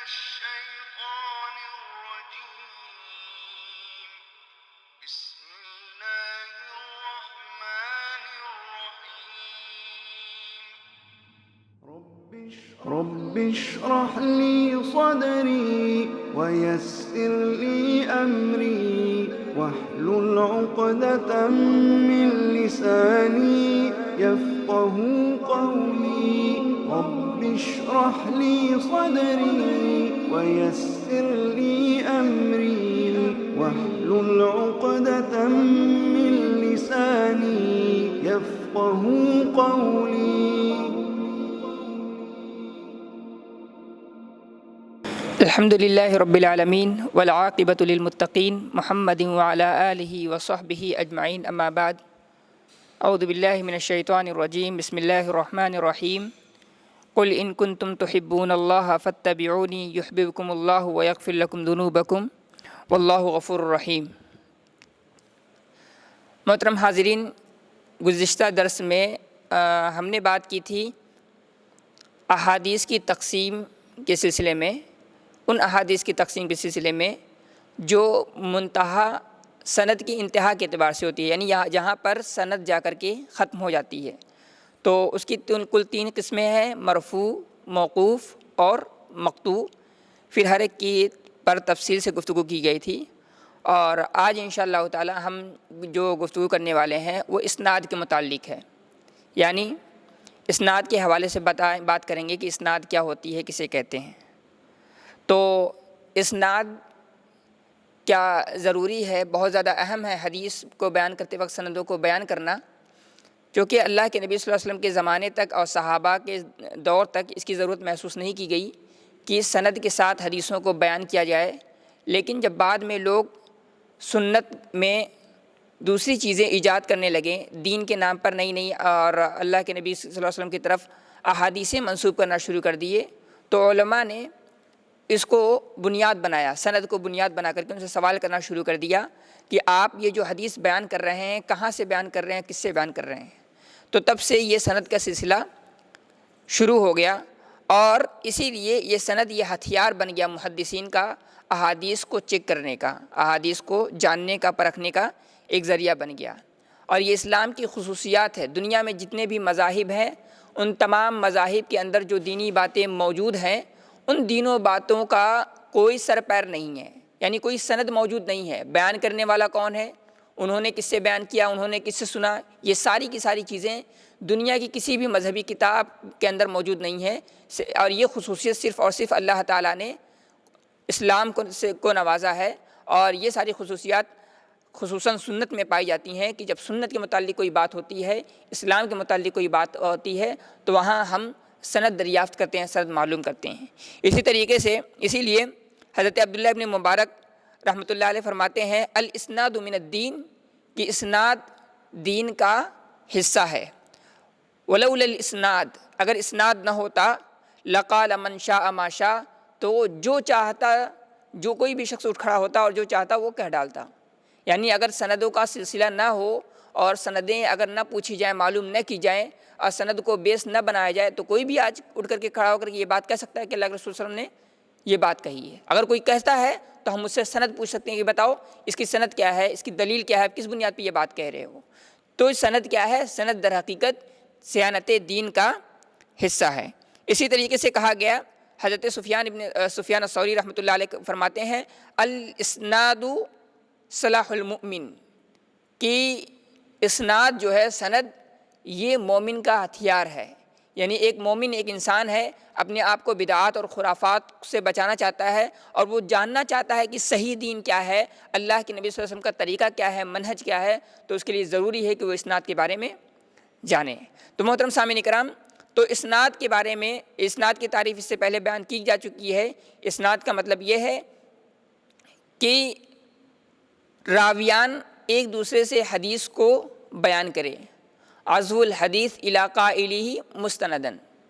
الشيطان الرجيم. بسم الله الرحمن الرحيم. رب اشرح لي صدري ويسر لي أمري واحلل عقدة من لساني يفقه قولي. رب اشرح لي صدري ويسر لي أمري واحلل عقدة من لساني يفقه قولي. الحمد لله رب العالمين والعاقبة للمتقين محمد وعلى آله وصحبه أجمعين أما بعد أعوذ بالله من الشيطان الرجيم بسم الله الرحمن الرحيم قل إن كنتم تحبون الله فاتبعوني يحببكم الله ويغفر لكم ذنوبكم والله غفور رحيم. محترم حاضرین، گزشتہ درس میں ہم نے بات کی تھی احادیث کی تقسیم کے سلسلے میں، ان احادیث کی تقسیم کے سلسلے میں جو منتہا سند کی انتہا کے اعتبار سے ہوتی ہے، یعنی جہاں پر سند جا کر کے ختم ہو جاتی ہے، تو اس کی کل 3 قسمیں ہیں: مرفوع، موقوف اور مقطوع. پھر ہر ایک کی پر تفصیل سے گفتگو کی گئی تھی، اور آج انشاءاللہ تعالی ہم جو گفتگو کرنے والے ہیں وہ اسناد کے متعلق ہے. یعنی اسناد کے حوالے سے بات کریں گے کہ اسناد کیا ہوتی ہے، کسے کہتے ہیں. تو اسناد کیا ضروری ہے، بہت زیادہ اہم ہے حدیث کو بیان کرتے وقت سندوں کو بیان کرنا، کیونکہ اللہ کے نبی صلی اللہ علیہ وسلم کے زمانے تک اور صحابہ کے دور تک اس کی ضرورت محسوس نہیں کی گئی کہ سند کے ساتھ حدیثوں کو بیان کیا جائے. لیکن جب بعد میں لوگ سنت میں دوسری چیزیں ایجاد کرنے لگے، دین کے نام پر نئی اور اللہ کے نبی صلی اللہ علیہ وسلم کی طرف احادیثیں منسوب کرنا شروع کر دیے، تو علماء نے اس کو بنیاد بنایا، سند کو بنیاد بنا کر کے ان سے سوال کرنا شروع کر دیا کہ آپ یہ جو حدیث بیان کر رہے ہیں کہاں سے بیان کر رہے ہیں، کس سے بیان کر رہے ہیں. تو تب سے یہ سند کا سلسلہ شروع ہو گیا، اور اسی لیے یہ سند یہ ہتھیار بن گیا محدثین کا، احادیث کو چیک کرنے کا، احادیث کو جاننے کا، پرکھنے کا ایک ذریعہ بن گیا. اور یہ اسلام کی خصوصیات ہے. دنیا میں جتنے بھی مذاہب ہیں ان تمام مذاہب کے اندر جو دینی باتیں موجود ہیں ان دینوں باتوں کا کوئی سر پیر نہیں ہے، یعنی کوئی سند موجود نہیں ہے. بیان کرنے والا کون ہے، انہوں نے کس سے بیان کیا، انہوں نے کس سے سنا، یہ ساری کی ساری چیزیں دنیا کی کسی بھی مذہبی کتاب کے اندر موجود نہیں ہے. اور یہ خصوصیت صرف اور صرف اللہ تعالیٰ نے اسلام کو نوازا ہے. اور یہ ساری خصوصیات خصوصاً سنت میں پائی جاتی ہیں کہ جب سنت کے متعلق کوئی بات ہوتی ہے، اسلام کے متعلق کوئی بات ہوتی ہے، تو وہاں ہم سند دریافت کرتے ہیں، سند معلوم کرتے ہیں. اسی طریقے سے اسی لیے حضرت عبداللہ ابن مبارک رحمۃ اللہ علیہ فرماتے ہیں الاسناد من الدین، کہ اسناد دین کا حصہ ہے. ولولا الاسناد، اگر اسناد نہ ہوتا لقال من شاء ما شاء، تو جو چاہتا، جو کوئی بھی شخص اٹھ کھڑا ہوتا اور جو چاہتا وہ کہہ ڈالتا. یعنی اگر سندوں کا سلسلہ نہ ہو اور سندیں اگر نہ پوچھی جائیں، معلوم نہ کی جائیں اور سند کو بیس نہ بنایا جائے، تو کوئی بھی آج اٹھ کر کے کھڑا ہو کر کے یہ بات کہہ سکتا ہے کہ اللہ کے رسول صلی اللہ علیہ وسلم نے یہ بات کہی ہے. اگر کوئی کہتا ہے تو ہم اس سے سند پوچھ سکتے ہیں کہ بتاؤ اس کی سند کیا ہے، اس کی دلیل کیا ہے، کس بنیاد پہ یہ بات کہہ رہے ہو. تو سند کیا ہے؟ سند در حقیقت صیانت دین کا حصہ ہے. اسی طریقے سے کہا گیا، حضرت سفیان الثوری رحمۃ اللہ علیہ فرماتے ہیں الاسناد صلاح المؤمن، کہ اسناد جو ہے، سند، یہ مومن کا ہتھیار ہے. یعنی ایک مومن، ایک انسان ہے، اپنے آپ کو بدعات اور خرافات سے بچانا چاہتا ہے اور وہ جاننا چاہتا ہے کہ صحیح دین کیا ہے، اللہ کے نبی صلی اللہ علیہ وسلم کا طریقہ کیا ہے، منہج کیا ہے، تو اس کے لیے ضروری ہے کہ وہ اسناد کے بارے میں جانے. تو محترم سامعین کرام، تو اسناد کے بارے میں، اسناد کی تعریف اس سے پہلے بیان کی جا چکی ہے. اسناد کا مطلب یہ ہے کہ راویان ایک دوسرے سے حدیث کو بیان کرے. عزو الحدیث الی قائلہ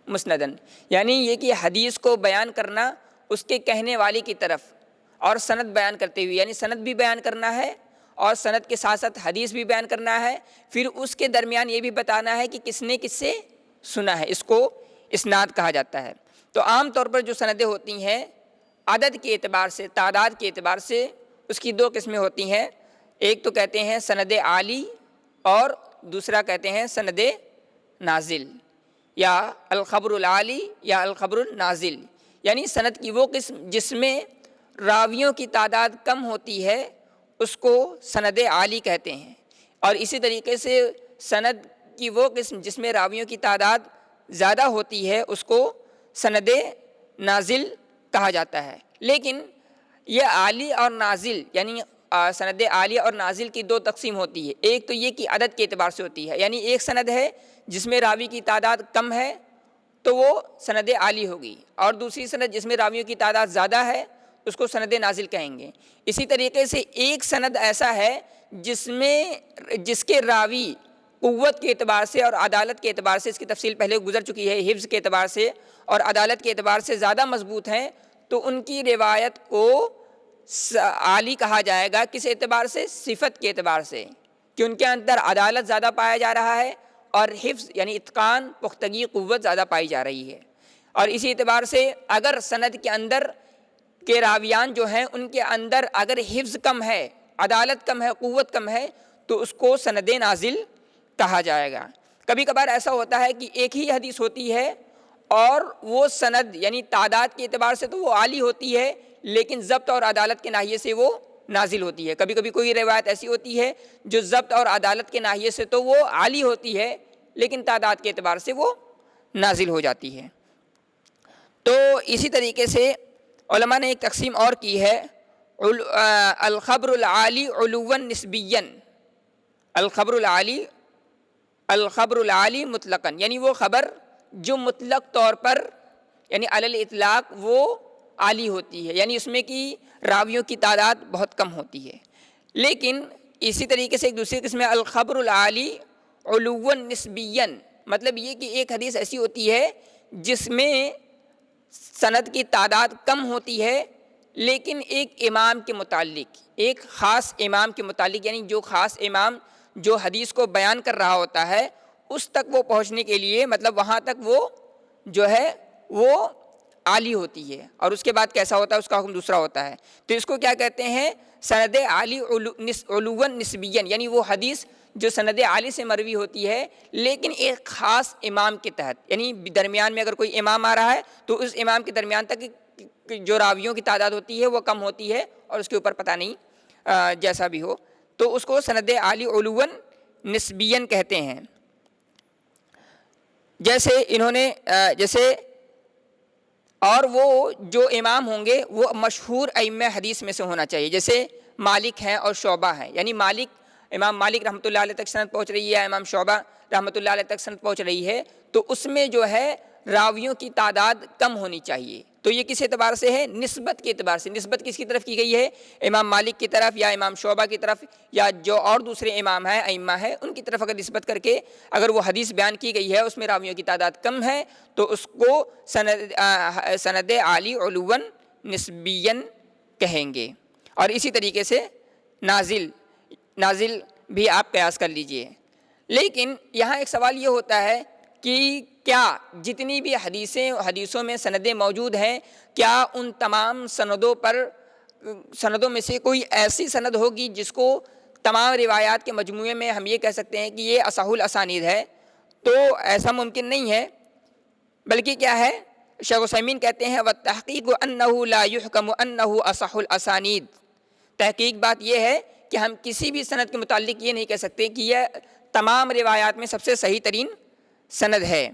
مسندن، یعنی یہ کہ حدیث کو بیان کرنا اس کے کہنے والے کی طرف، اور سند بیان کرتے ہوئے، یعنی سند بھی بیان کرنا ہے اور سند کے ساتھ ساتھ حدیث بھی بیان کرنا ہے. پھر اس کے درمیان یہ بھی بتانا ہے کہ کس نے کس سے سنا ہے. اس کو اسناد کہا جاتا ہے. تو عام طور پر جو سندیں ہوتی ہیں عدد کے اعتبار سے، تعداد کے اعتبار سے اس کی دو قسمیں ہوتی ہیں. ایک تو کہتے ہیں سند عالی اور دوسرا کہتے ہیں سند نازل یا الخبر العالی یا الخبر النازل. یعنی سند کی وہ قسم جس میں راویوں کی تعداد کم ہوتی ہے اس کو سند عالی کہتے ہیں، اور اسی طریقے سے سند کی وہ قسم جس میں راویوں کی تعداد زیادہ ہوتی ہے اس کو سند نازل کہا جاتا ہے. لیکن یہ عالی اور نازل یعنی سند عالی اور نازل کی دو تقسیم ہوتی ہے. ایک تو یہ کہ عدد کے اعتبار سے ہوتی ہے، یعنی ایک سند ہے جس میں راوی کی تعداد کم ہے تو وہ سند عالی ہوگی، اور دوسری سند جس میں راویوں کی تعداد زیادہ ہے اس کو سند نازل کہیں گے. اسی طریقے سے ایک سند ایسا ہے جس کے راوی قوت کے اعتبار سے اور عدالت کے اعتبار سے، اس کی تفصیل پہلے گزر چکی ہے، حفظ کے اعتبار سے اور عدالت کے اعتبار سے زیادہ مضبوط ہیں، تو ان کی روایت کو عالی کہا جائے گا. کس اعتبار سے؟ صفت کے اعتبار سے، کہ ان کے اندر عدالت زیادہ پایا جا رہا ہے اور حفظ یعنی اتقان، پختگی، قوت زیادہ پائی جا رہی ہے. اور اسی اعتبار سے اگر سند کے اندر کے راویان جو ہیں ان کے اندر اگر حفظ کم ہے، عدالت کم ہے، قوت کم ہے، تو اس کو سند نازل کہا جائے گا. کبھی کبھار ایسا ہوتا ہے کہ ایک ہی حدیث ہوتی ہے اور وہ سند یعنی تعداد کے اعتبار سے تو وہ عالی ہوتی ہے لیکن ضبط اور عدالت کے ناحیے سے وہ نازل ہوتی ہے. کبھی کبھی کوئی روایت ایسی ہوتی ہے جو ضبط اور عدالت کے ناحیے سے تو وہ عالی ہوتی ہے لیکن تعداد کے اعتبار سے وہ نازل ہو جاتی ہے. تو اسی طریقے سے علماء نے ایک تقسیم اور کی ہے، الخبر العالی علوا نسبیا، الخبر العالی مطلقاً، یعنی وہ خبر جو مطلق طور پر یعنی علی الاطلاق وہ عالی ہوتی ہے، یعنی اس میں کی راویوں کی تعداد بہت کم ہوتی ہے. لیکن اسی طریقے سے ایک دوسری قسم ہے الخبر العالی علوا نسبیا، مطلب یہ کہ ایک حدیث ایسی ہوتی ہے جس میں سند کی تعداد کم ہوتی ہے لیکن ایک امام کے متعلق، ایک خاص امام کے متعلق، یعنی جو خاص امام جو حدیث کو بیان کر رہا ہوتا ہے اس تک وہ پہنچنے کے لیے، مطلب وہاں تک وہ جو ہے وہ عالی ہوتی ہے، اور اس کے بعد کیسا ہوتا ہے اس کا حکم دوسرا ہوتا ہے. تو اس کو کیا کہتے ہیں؟ سند عالی علوا نسبیا، یعنی وہ حدیث جو سند عالی سے مروی ہوتی ہے لیکن ایک خاص امام کے تحت، یعنی درمیان میں اگر کوئی امام آ رہا ہے تو اس امام کے درمیان تک جو راویوں کی تعداد ہوتی ہے وہ کم ہوتی ہے اور اس کے اوپر پتہ نہیں جیسا بھی ہو، تو اس کو سند عالی علوا نسبیا کہتے ہیں. جیسے انہوں نے اور وہ جو امام ہوں گے وہ مشہور ائمہ حدیث میں سے ہونا چاہیے، جیسے مالک ہیں اور شعبہ ہیں، یعنی امام مالک رحمۃ اللہ علیہ تک سند پہنچ رہی ہے، امام شعبہ رحمۃ اللہ علیہ تک سند پہنچ رہی ہے، تو اس میں جو ہے راویوں کی تعداد کم ہونی چاہیے. تو یہ کس اعتبار سے ہے؟ نسبت کے اعتبار سے. نسبت کس کی طرف کی گئی ہے؟ امام مالک کی طرف یا امام شعبہ کی طرف یا جو اور دوسرے امام ہیں، ائمہ ہیں، ان کی طرف اگر نسبت کر کے اگر وہ حدیث بیان کی گئی ہے اس میں راویوں کی تعداد کم ہے تو اس کو سند عالی علوا نسبیا کہیں گے. اور اسی طریقے سے نازل بھی آپ قیاس کر لیجئے. لیکن یہاں ایک سوال یہ ہوتا ہے کہ کیا جتنی بھی حدیثوں میں سندیں موجود ہیں، کیا ان تمام سندوں میں سے کوئی ایسی سند ہوگی جس کو تمام روایات کے مجموعے میں ہم یہ کہہ سکتے ہیں کہ یہ اصح الاسانید ہے؟ تو ایسا ممکن نہیں ہے، بلکہ کیا ہے؟ شیخ عثیمین کہتے ہیں وَالتحقیق أَنَّهُ لَا يُحْكَمُ أَنَّهُ أَصَحُ الْأَسَانِيد. تحقیق بات یہ ہے کہ ہم کسی بھی سند کے متعلق یہ نہیں کہہ سکتے کہ یہ تمام روایات میں سب سے صحیح ترین سند ہے،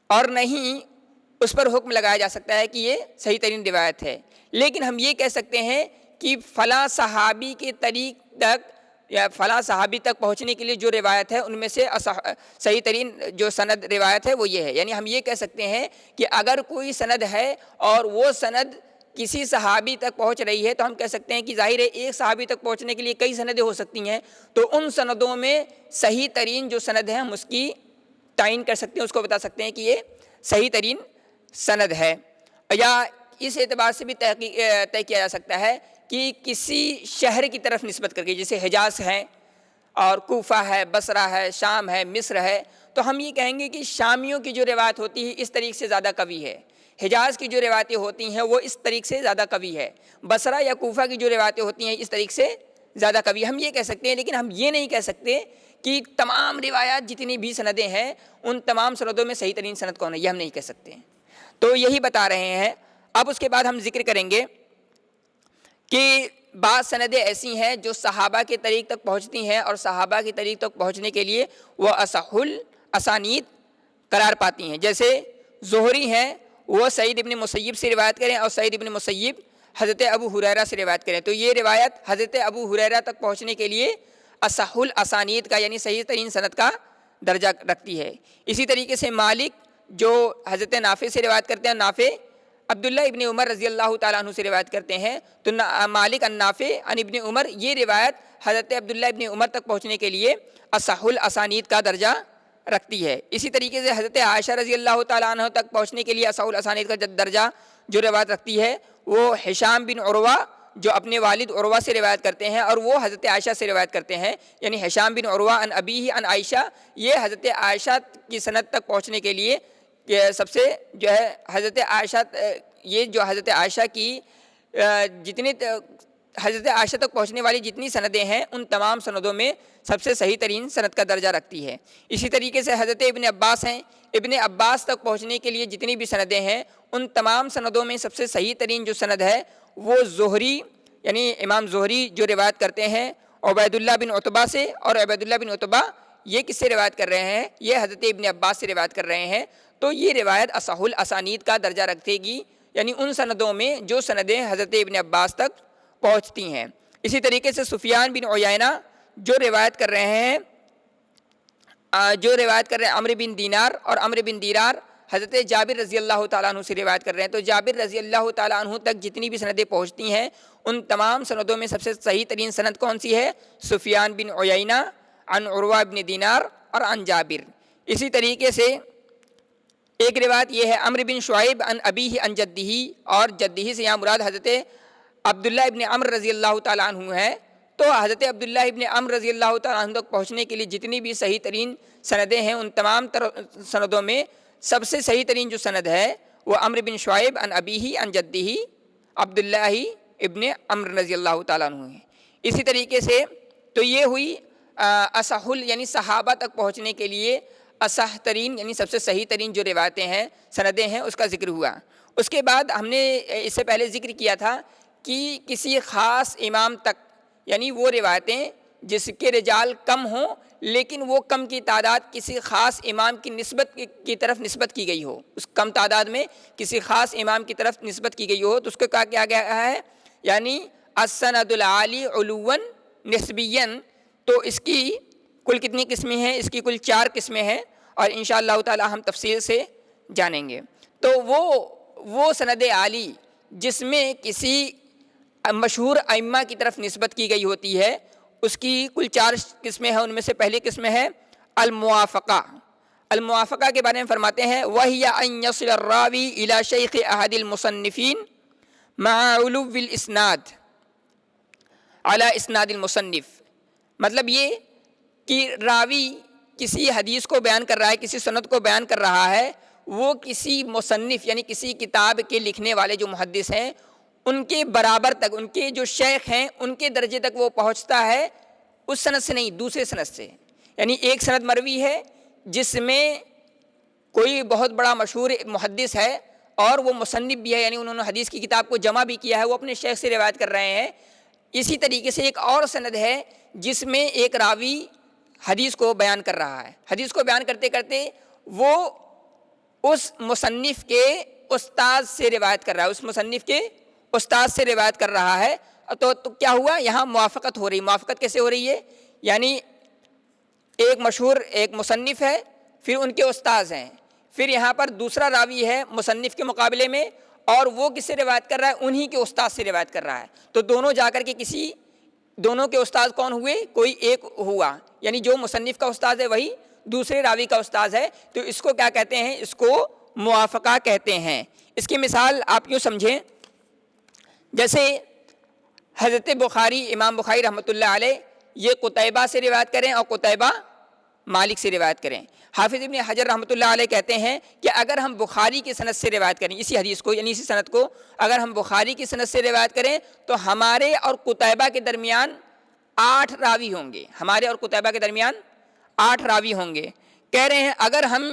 اور نہیں اس پر حکم لگایا جا سکتا ہے کہ یہ صحیح ترین روایت ہے. لیکن ہم یہ کہہ سکتے ہیں کہ فلاں صحابی کے طریق تک یا فلاں صحابی تک پہنچنے کے لیے جو روایت ہے ان میں سے صحیح ترین جو سند روایت ہے وہ یہ ہے. یعنی ہم یہ کہہ سکتے ہیں کہ اگر کوئی سند ہے اور وہ سند کسی صحابی تک پہنچ رہی ہے تو ہم کہہ سکتے ہیں کہ ظاہر ہے ایک صحابی تک پہنچنے کے لیے کئی سندیں ہو سکتی ہیں، تو ان سندوں میں صحیح ترین جو سند ہے ہم اس کی تعین کر سکتے ہیں، اس کو بتا سکتے ہیں کہ یہ صحیح ترین سند ہے. یا اس اعتبار سے بھی طے کیا جا سکتا ہے کہ کسی شہر کی طرف نسبت کر کے، جیسے حجاز ہیں اور کوفہ ہے، بصرہ ہے، شام ہے، مصر ہے، تو ہم یہ کہیں گے کہ شامیوں کی جو روایت ہوتی ہے اس طریقے سے زیادہ قوی ہے، حجاز کی جو روایتیں ہوتی ہیں وہ اس طریقے سے زیادہ قوی ہے، بصرہ یا کوفہ کی جو روایتیں ہوتی ہیں اس طریقے سے زیادہ قوی، ہم یہ کہہ سکتے ہیں۔ لیکن ہم یہ نہیں کہہ سکتے کہ تمام روایات جتنی بھی سندیں ہیں ان تمام سندوں میں صحیح ترین سند کون ہے، یہ ہم نہیں کہہ سکتے، تو یہی بتا رہے ہیں۔ اب اس کے بعد ہم ذکر کریں گے کہ بعض سندیں ایسی ہیں جو صحابہ کے طریق تک پہنچتی ہیں اور صحابہ کے طریق تک پہنچنے کے لیے وہ اصح الاسانید قرار پاتی ہیں، جیسے زہری ہیں وہ سعید ابن مسیب سے روایت کریں اور سعید ابن مسیب حضرت ابو ہریرہ سے روایت کریں، تو یہ روایت حضرت ابو ہریرہ تک پہنچنے کے لیے اصح الاسانید کا یعنی صحیح ترین سند کا درجہ رکھتی ہے۔ اسی طریقے سے مالک جو حضرت نافع سے روایت کرتے ہیں، نافع عبداللہ ابن عمر رضی اللہ تعالیٰ عنہ سے روایت کرتے ہیں، تو مالک النافع عن ابن عمر، یہ روایت حضرت عبداللہ ابن عمر تک پہنچنے کے لیے اصح الاسانید کا درجہ رکھتی ہے۔ اسی طریقے سے حضرت عائشہ رضی اللہ تعالیٰ عنہ تک پہنچنے کے لیے اصح الاسانید کا درجہ جو روایت رکھتی ہے وہ ہشام بن عروہ جو اپنے والد عروہ سے روایت کرتے ہیں اور وہ حضرت عائشہ سے روایت کرتے ہیں، یعنی ہشام بن عروہ عن ابیہ عن عائشہ، یہ حضرت عائشہ کی سند تک پہنچنے کے لیے سب سے جو ہے حضرت عائشہ، یہ جو حضرت عائشہ کی جتنی حضرت عائشہ تک پہنچنے والی جتنی سندیں ہیں ان تمام سندوں میں سب سے صحیح ترین سند کا درجہ رکھتی ہے۔ اسی طریقے سے حضرت ابن عباس ہیں، ابن عباس تک پہنچنے کے لیے جتنی بھی سندیں ہیں ان تمام سندوں میں سب سے صحیح ترین جو سند ہے وہ زہری یعنی امام زہری جو روایت کرتے ہیں عبید اللہ بن عتبہ سے، اور عبید اللہ بن عتبہ یہ کس سے روایت کر رہے ہیں، یہ حضرت ابن عباس سے روایت کر رہے ہیں، تو یہ روایت اصح الاسانید کا درجہ رکھے گی، یعنی ان سندوں میں جو سندیں حضرت ابن عباس تک پہنچتی ہیں۔ اسی طریقے سے سفیان بن عیینہ جو روایت کر رہے ہیں عمرو بن دینار اور عمرو بن دیرار حضرت جابر رضی اللہ تعالیٰ عنہ سے روایت کر رہے ہیں، تو جابر رضی اللہ تعالیٰ عنہ تک جتنی بھی سندیں پہنچتی ہیں ان تمام سندوں میں سب سے صحیح ترین سند کون سی ہے، سفیان بن عیینہ عن عروہ بن دینار اور عن جابر۔ اسی طریقے سے ایک روایت یہ ہے عمرو بن شعیب عن ابیہ عن جدہ، اور جدہ سے یہاں مراد حضرت عبداللہ ابن عمر رضی اللہ تعالیٰ عنہ ہے، تو حضرت عبداللہ ابن عمر رضی اللہ تعالیٰ عنہ تک پہنچنے کے لیے جتنی بھی صحیح ترین سندیں ہیں ان تمام سندوں میں سب سے صحیح ترین جو سند ہے وہ عمرو بن شعیب عن ابیہ عن جدہ عبداللہ ابن عمر رضی اللہ تعالیٰ عنہ ہے۔ اسی طریقے سے تو یہ ہوئی اصح یعنی صحابہ تک پہنچنے کے لیے اصح ترین یعنی سب سے صحیح ترین جو روایتیں ہیں سندیں ہیں اس کا ذکر ہوا۔ اس کے بعد ہم نے اس سے پہلے ذکر کیا تھا کہ کسی خاص امام تک یعنی وہ روایتیں جس کے رجال کم ہوں لیکن وہ کم کی تعداد کسی خاص امام کی نسبت کی طرف نسبت کی گئی ہو، اس کم تعداد میں کسی خاص امام کی طرف نسبت کی گئی ہو تو اس کو کہا کیا گیا ہے، یعنی السند العالی علوا نسبیا، تو اس کی کل کتنی قسمیں ہیں، اس کی کل 4 قسمیں ہیں اور انشاءاللہ تعالی ہم تفصیل سے جانیں گے۔ تو وہ سند عالی جس میں کسی مشہور ائمہ کی طرف نسبت کی گئی ہوتی ہے اس کی کل 4 قسمیں ہیں، ان میں سے پہلی قسم ہے الموافقہ۔ الموافقہ کے بارے میں فرماتے ہیں وَهِيَ أَن يَصِلَ الرَّاوِي إِلَى شَيْخِ أَحَدِ الْمُصَنِّفِينَ مَعَ عُلُوِّ الْإِسْنَادِ عَلَى إِسْنَادِ الْمُصَنِّف، مطلب یہ کہ راوی کسی حدیث کو بیان کر رہا ہے، کسی سند کو بیان کر رہا ہے، وہ کسی مصنف یعنی کسی کتاب کے لکھنے والے جو محدث ہیں ان کے برابر تک، ان کے جو شیخ ہیں ان کے درجے تک وہ پہنچتا ہے، اس سند سے نہیں دوسرے سند سے، یعنی ایک سند مروی ہے جس میں کوئی بہت بڑا مشہور محدث ہے اور وہ مصنف بھی ہے، یعنی انہوں نے حدیث کی کتاب کو جمع بھی کیا ہے، وہ اپنے شیخ سے روایت کر رہے ہیں۔ اسی طریقے سے ایک اور سند ہے جس میں ایک راوی حدیث کو بیان کر رہا ہے، حدیث کو بیان کرتے کرتے وہ اس مصنف کے استاد سے روایت کر رہا ہے، اس مصنف کے استاد سے روایت کر رہا ہے، تو کیا ہوا، یہاں موافقت ہو رہی۔ موافقت کیسے ہو رہی ہے، یعنی ایک مشہور ایک مصنف ہے، پھر ان کے استاذ ہیں، پھر یہاں پر دوسرا راوی ہے مصنف کے مقابلے میں اور وہ کس سے روایت کر رہا ہے، انہی کے استاد سے روایت کر رہا ہے، تو دونوں جا کر کے دونوں کے استاد کون ہوئے، کوئی ایک ہوا، یعنی جو مصنف کا استاد ہے وہی دوسرے راوی کا استاد ہے، تو اس کو کیا کہتے ہیں، اس کو موافقہ کہتے ہیں۔ اس کی مثال آپ یوں سمجھیں، جیسے حضرت بخاری امام بخاری رحمۃ اللہ علیہ یہ قتیبہ سے روایت کریں اور قتیبہ مالک سے روایت کریں، حافظ ابن حجر رحمۃ اللہ علیہ کہتے ہیں کہ اگر ہم بخاری کی سند سے روایت کریں اسی حدیث کو، یعنی اسی سند کو اگر ہم بخاری کی سند سے روایت کریں تو ہمارے اور قتیبہ کے درمیان 8 راوی ہوں گے، ہمارے اور قتیبہ کے درمیان 8 راوی ہوں گے۔ کہہ رہے ہیں اگر ہم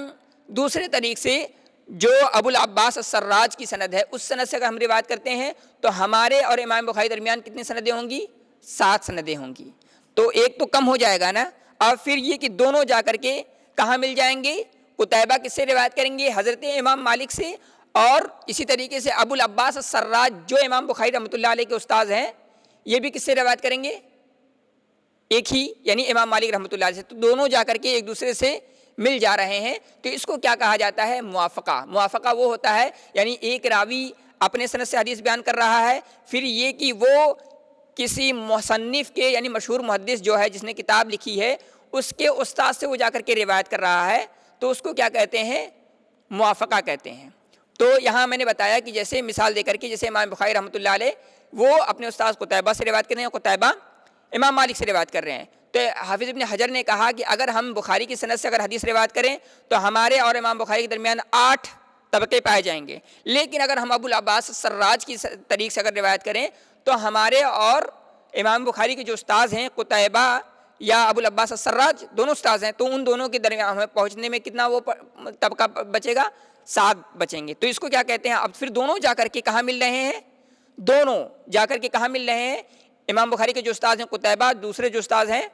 دوسرے طریق سے جو ابو العباس السراج کی سند ہے اس سند سے اگر ہم روایت کرتے ہیں تو ہمارے اور امام بخاری درمیان کتنی سندیں ہوں گی؟ 7 سندیں ہوں گی۔ تو ایک تو کم ہو جائے گا نا، اور پھر یہ کہ دونوں جا کر کے کہاں مل جائیں گے؟ قتیبہ کس سے روایت کریں گے؟ حضرت امام مالک سے، اور اسی طریقے سے ابو العباس السراج جو امام بخاری رحمۃ اللہ علیہ کے استاذ ہیں یہ بھی کس سے روایت کریں گے؟ ایک ہی، یعنی امام مالک رحمۃ اللہ علیہ سے۔ تو دونوں جا کر کے ایک دوسرے سے مل جا رہے ہیں، تو اس کو کیا کہا جاتا ہے؟ موافقہ۔ موافقہ وہ ہوتا ہے یعنی ایک راوی اپنے سند سے حدیث بیان کر رہا ہے، پھر یہ کہ وہ کسی مصنف کے یعنی مشہور محدث جو ہے جس نے کتاب لکھی ہے اس کے استاد سے وہ جا کر کے روایت کر رہا ہے، تو اس کو کیا کہتے ہیں؟ موافقہ کہتے ہیں۔ تو یہاں میں نے بتایا کہ جیسے مثال دے کر کے جیسے امام بخاری رحمۃ اللہ علیہ وہ اپنے استاد قتیبہ سے روایت کر رہے ہیں، قتیبہ امام مالک سے روایت کر رہے ہیں، تو حافظ ابن حجر نے کہا کہ اگر ہم بخاری کی سند سے اگر حدیث روایت کریں تو ہمارے اور امام بخاری کے درمیان 8 طبقے پائے جائیں گے، لیکن اگر ہم ابو العباس السراج کی طریق سے اگر روایت کریں تو ہمارے اور امام بخاری کے جو استاذ ہیں قتیبہ یا ابو العباس السراج دونوں استاذ ہیں، تو ان دونوں کے درمیان ہمیں پہنچنے میں کتنا وہ طبقہ بچے گا؟ 7 بچیں گے۔ تو اس کو کیا کہتے ہیں؟ اب پھر دونوں جا کر کے کہاں مل رہے ہیں؟ دونوں جا کر کے کہاں مل رہے ہیں؟ امام بخاری کے جو استاذ ہیں قتیبہ، دوسرے جو استاذ ہیں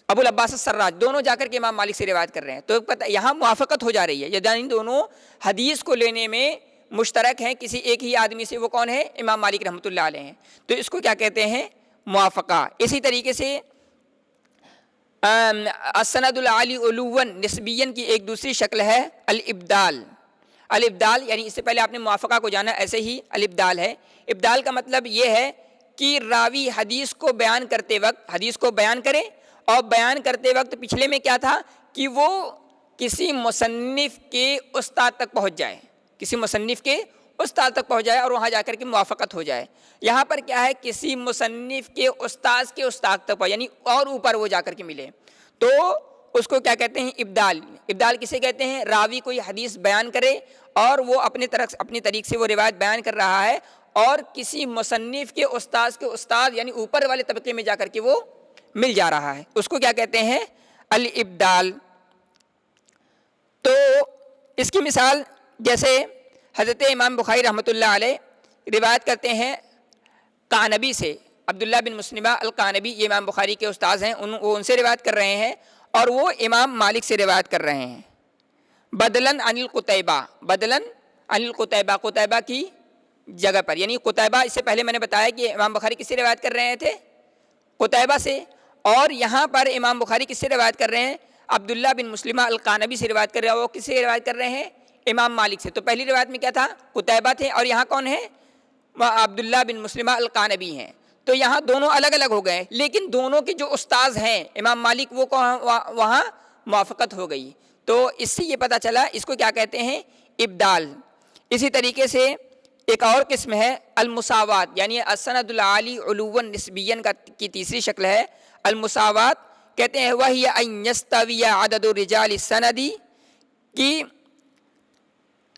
ابو العباس السراج، دونوں جا کر کے امام مالک سے روایت کر رہے ہیں، تو یہاں موافقت ہو جا رہی ہے، یعنی دونوں حدیث کو لینے میں مشترک ہیں کسی ایک ہی آدمی سے، وہ کون ہے؟ امام مالک رحمۃ اللہ علیہ ہیں، تو اس کو کیا کہتے ہیں؟ موافقہ۔ اسی طریقے سے السند العالی علوا نسبیاً کی ایک دوسری شکل ہے الابدال۔ الابدال یعنی اس سے پہلے آپ نے موافقہ کو جانا، ایسے ہی الابدال ہے۔ ابدال کا مطلب یہ ہے کہ راوی حدیث کو بیان کرتے وقت حدیث کو بیان کرے، اور بیان کرتے وقت پچھلے میں کیا تھا کہ وہ کسی مصنف کے استاد تک پہنچ جائے، کسی مصنف کے استاد تک پہنچ جائے اور وہاں جا کر کے موافقت ہو جائے۔ یہاں پر کیا ہے؟ کسی مصنف کے استاد استاد تک پہنچ، یعنی اور اوپر وہ جا کر کے ملے، تو اس کو کیا کہتے ہیں؟ ابدال۔ ابدال کسے کہتے ہیں؟ راوی کوئی حدیث بیان کرے اور وہ اپنی طریق سے وہ روایت بیان کر رہا ہے، اور کسی مصنف کے استاد یعنی اوپر والے طبقے میں جا کر کے وہ مل جا رہا ہے، اس کو کیا کہتے ہیں؟ الابدال۔ تو اس کی مثال جیسے حضرت امام بخاری رحمۃ اللہ علیہ روایت کرتے ہیں قعنبی سے، عبداللہ بن مسلمہ القعنبی، یہ امام بخاری کے استاذ ہیں، وہ ان سے روایت کر رہے ہیں اور وہ امام مالک سے روایت کر رہے ہیں۔ بدلاً عن القتیبہ، بدلاً عن القتیبہ، قتیبہ کی جگہ پر، یعنی قتیبہ اس سے پہلے میں نے بتایا کہ امام بخاری کس سے روایت کر رہے تھے؟ قتیبہ سے، اور یہاں پر امام بخاری کس سے روایت کر رہے ہیں؟ عبداللہ بن مسلمہ القعنبی سے روایت کر رہے ہیں، وہ کس سے روایت کر رہے ہیں؟ امام مالک سے۔ تو پہلی روایت میں کیا تھا؟ قتیبہ تھے، اور یہاں کون ہے؟ عبداللہ بن مسلمہ القعنبی ہیں۔ تو یہاں دونوں الگ الگ ہو گئے، لیکن دونوں کے جو استاذ ہیں امام مالک وہ وہاں موافقت ہو گئی۔ تو اس سے یہ پتہ چلا اس کو کیا کہتے ہیں؟ ابدال۔ اسی طریقے سے ایک اور قسم ہے المساوات، یعنی السند العالی علوا نسبیاً کی تیسری شکل ہے المساوات۔ کہتے ہیں وہی ان یستوی عدد رجال السند، کہ